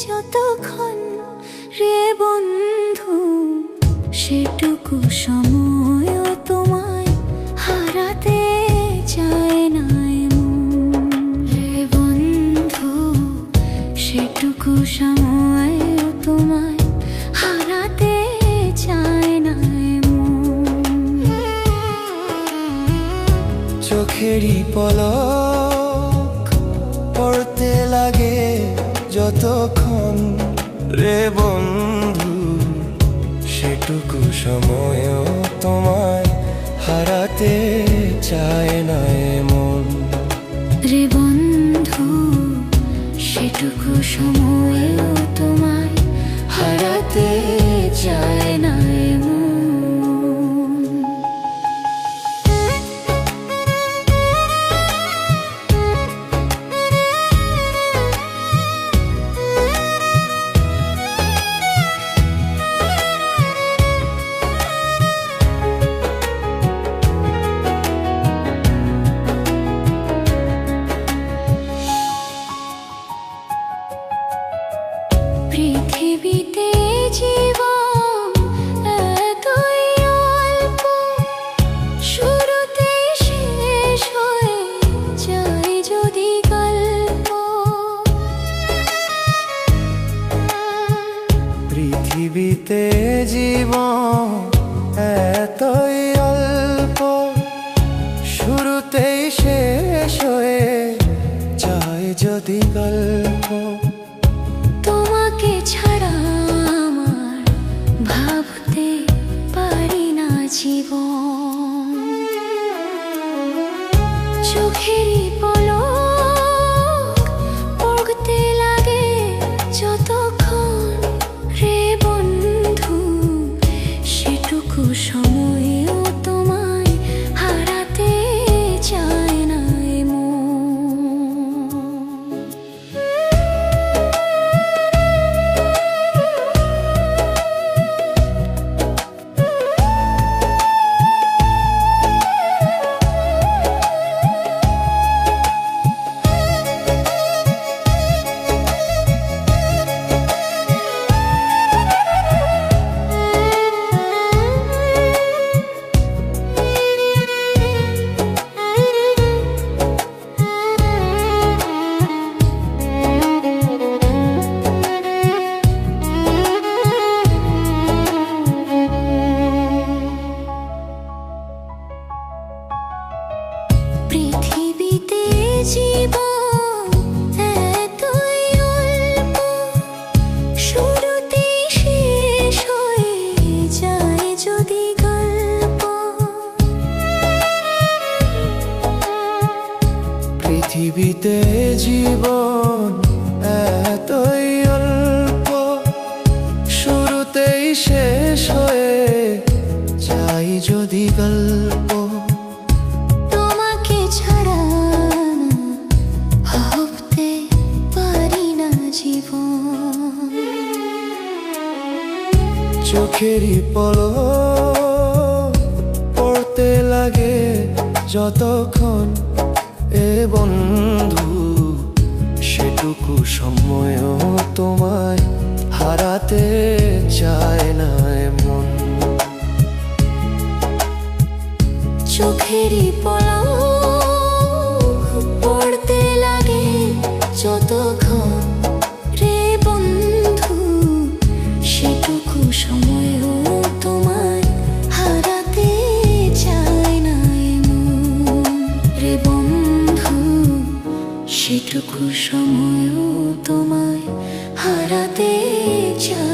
যতক্ষণ রে বন্ধু সেটুকু সময় তোমায় হারাতে চায় না রে বন্ধু সেটুকু সময় তোমায় হারাতে চায় না চোখেরই পলক পড়তে লাগে যতক্ষণ রে বন্ধু সেটুকু সময়ও তোমায় হারাতে চায় না মন রে বন্ধু সেটুকু সময়ও তোমায় হারাতে চায় না পৃথিবীতে জীবন এতই অল্প শুরুতেই শেষ হয়ে যায় যদি গল্প পৃথিবীতে জীবন এতই অল্প শুরুতেই শেষ হয়ে যায় যদি গল্প তোমাকে ছাড়া আমার ভাবতে পারি না জীবন চোখেরই পলক পড়তে লাগে যতক্ষণ রে বন্ধু সেটুকু সময়ও তোমায় হারাতে চায় না পৃথিবীতে জীবন এতই অল্প শুরুতেই শেষ হয়ে যায় যদি গল্প পৃথিবীতে জীবন এতই অল্প শুরুতেই শেষ হয়ে যায় যদি গল্প তোমাকে ছাড়া ভাবতে পারি না জীবন চোখেরই পলক পড়তে লাগে যতক্ষণ এ বন্ধু সেটুকু সময়ও তোমায় হারাতে চায় না মন চোখেরই পলক পড়তে লাগে যতক্ষণ রে বন্ধু সেটুকু সময়ও তোমায় হারাতে চায় না রে বন্ধু সেটুকু সময়ও তোমায় হারাতে চায়।